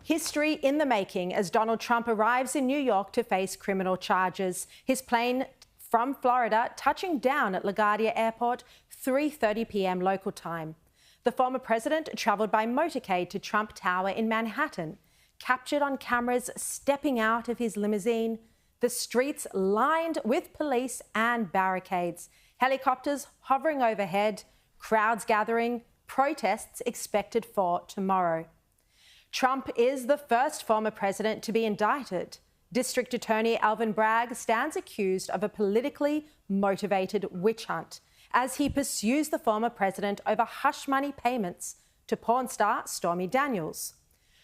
History in the making as Donald Trump arrives in New York to face criminal charges. His plane from Florida touching down at LaGuardia Airport, 3:30 p.m. local time. The former president travelled by motorcade to Trump Tower in Manhattan, captured on cameras stepping out of his limousine, the streets lined with police and barricades, helicopters hovering overhead, crowds gathering, protests expected for tomorrow. Trump is the first former president to be indicted. District Attorney Alvin Bragg stands accused of a politically motivated witch hunt as he pursues the former president over hush money payments to porn star Stormy Daniels.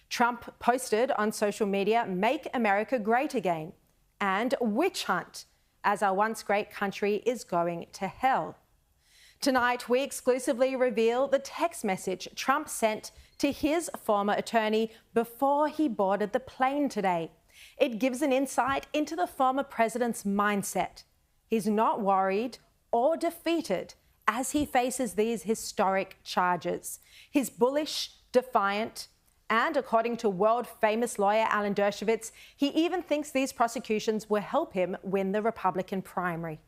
Trump posted on social media, "Make America Great Again," and "witch hunt," as our once great country is going to hell. Tonight, we exclusively reveal the text message Trump sent to his former attorney before he boarded the plane today. It gives an insight into the former president's mindset. He's not worried or defeated as he faces these historic charges. He's bullish, defiant, and according to world-famous lawyer Alan Dershowitz, he even thinks these prosecutions will help him win the Republican primary.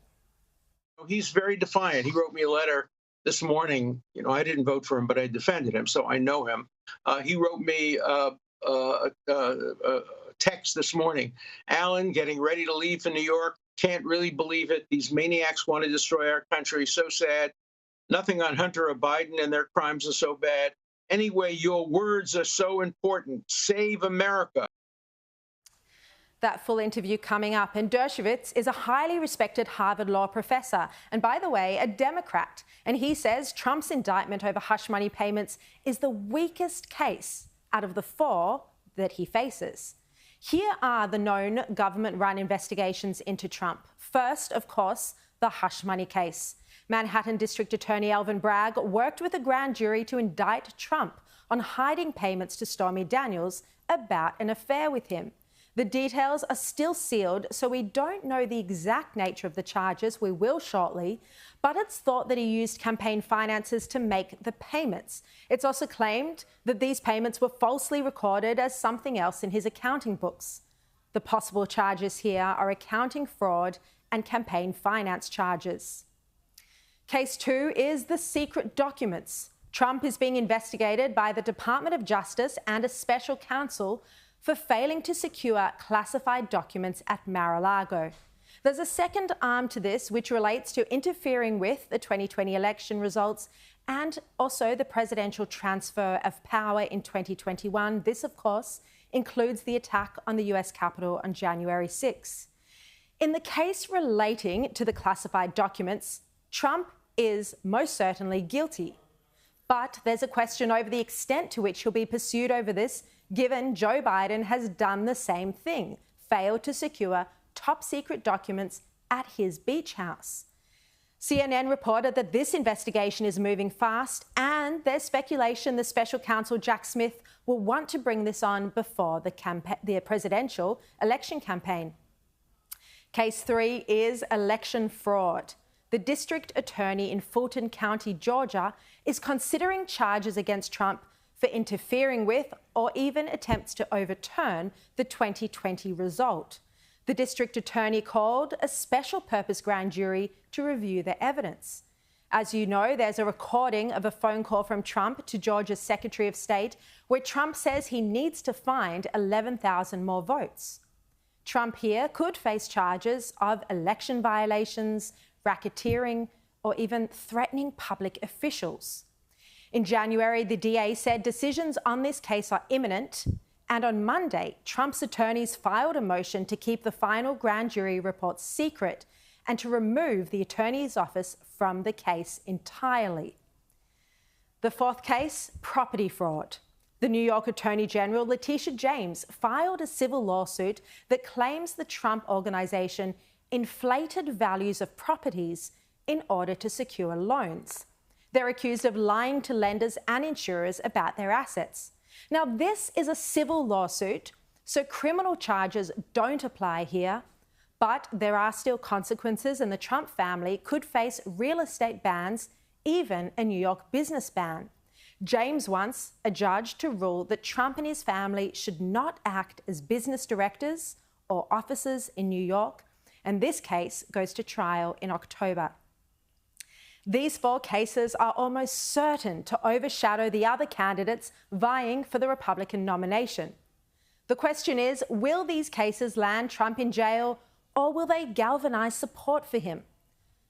He's very defiant. He wrote me a letter this morning. I didn't vote for him, but I defended him, so I know him. He wrote me a text this morning. "Alan, getting ready to leave for New York. Can't really believe it. These maniacs want to destroy our country. So sad. Nothing on Hunter or Biden, and their crimes are so bad. Anyway, your words are so important. Save America." That full interview coming up. And Dershowitz is a highly respected Harvard law professor and, by the way, a Democrat. And he says Trump's indictment over hush money payments is the weakest case out of the 4 that he faces. Here are the known government-run investigations into Trump. First, of course, the hush money case. Manhattan District Attorney Alvin Bragg worked with a grand jury to indict Trump on hiding payments to Stormy Daniels about an affair with him. The details are still sealed, so we don't know the exact nature of the charges. We will shortly, but it's thought that he used campaign finances to make the payments. It's also claimed that these payments were falsely recorded as something else in his accounting books. The possible charges here are accounting fraud and campaign finance charges. Case 2 is the secret documents. Trump is being investigated by the Department of Justice and a special counsel for failing to secure classified documents at Mar-a-Lago. There's a second arm to this, which relates to interfering with the 2020 election results and also the presidential transfer of power in 2021. This, of course, includes the attack on the US Capitol on January 6. In the case relating to the classified documents, Trump is most certainly guilty. But there's a question over the extent to which he'll be pursued over this, given Joe Biden has done the same thing, failed to secure top secret documents at his beach house. CNN reported that this investigation is moving fast, and there's speculation the special counsel Jack Smith will want to bring this on before the presidential election campaign. Case 3 is election fraud. The district attorney in Fulton County, Georgia, is considering charges against Trump for interfering with or even attempts to overturn the 2020 result. The district attorney called a special purpose grand jury to review the evidence. As you know, there's a recording of a phone call from Trump to Georgia's Secretary of State where Trump says he needs to find 11,000 more votes. Trump here could face charges of election violations, racketeering, or even threatening public officials. In January, the DA said decisions on this case are imminent, and on Monday, Trump's attorneys filed a motion to keep the final grand jury report secret and to remove the attorney's office from the case entirely. The fourth case, property fraud. The New York Attorney General, Letitia James, filed a civil lawsuit that claims the Trump Organization inflated values of properties in order to secure loans. They're accused of lying to lenders and insurers about their assets. Now, this is a civil lawsuit, so criminal charges don't apply here, but there are still consequences, and the Trump family could face real estate bans, even a New York business ban. James wants a judge to rule that Trump and his family should not act as business directors or officers in New York, and this case goes to trial in October. These 4 cases are almost certain to overshadow the other candidates vying for the Republican nomination. The question is, will these cases land Trump in jail, or will they galvanize support for him?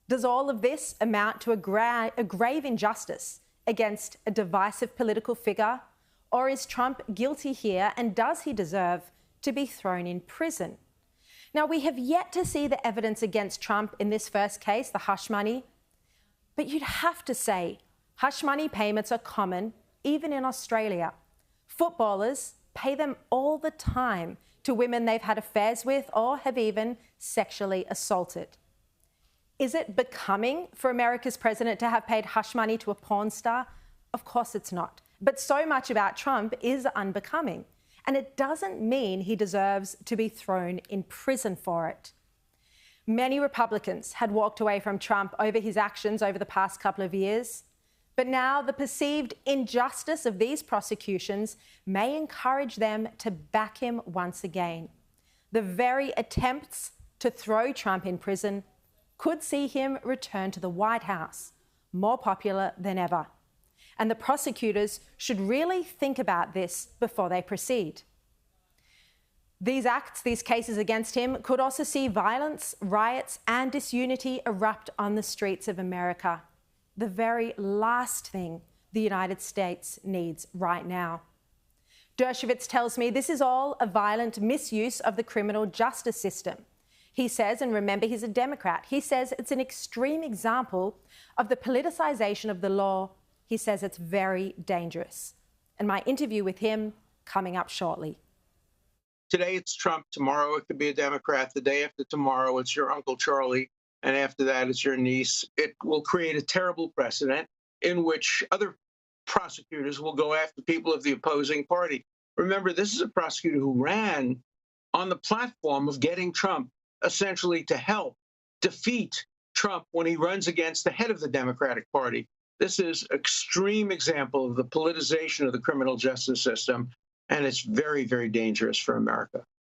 Does all of this amount to a grave injustice against a divisive political figure, or is Trump guilty here, and does he deserve to be thrown in prison? Now, we have yet to see the evidence against Trump in this first case, the hush money, but you'd have to say hush money payments are common even in Australia. Footballers pay them all the time to women they've had affairs with or have even sexually assaulted. Is it becoming for America's president to have paid hush money to a porn star? Of course it's not. But so much about Trump is unbecoming, and it doesn't mean he deserves to be thrown in prison for it. Many Republicans had walked away from Trump over his actions over the past couple of years, but now the perceived injustice of these prosecutions may encourage them to back him once again. The very attempts to throw Trump in prison could see him return to the White House, more popular than ever. And the prosecutors should really think about this before they proceed. These acts, these cases against him, could also see violence, riots, and disunity erupt on the streets of America. The very last thing the United States needs right now. Dershowitz tells me this is all a violent misuse of the criminal justice system. He says, and remember, he's a Democrat, he says it's an extreme example of the politicization of the law. He says it's very dangerous. And my interview with him coming up shortly. Today it's Trump. Tomorrow it could be a Democrat. The day after tomorrow it's your Uncle Charlie. And after that it's your niece. It will create a terrible precedent in which other prosecutors will go after people of the opposing party. Remember, this is a prosecutor who ran on the platform of getting Trump essentially to help defeat Trump when he runs against the head of the Democratic Party. This is an extreme example of the politicization of the criminal justice system, and it's very, very dangerous for America.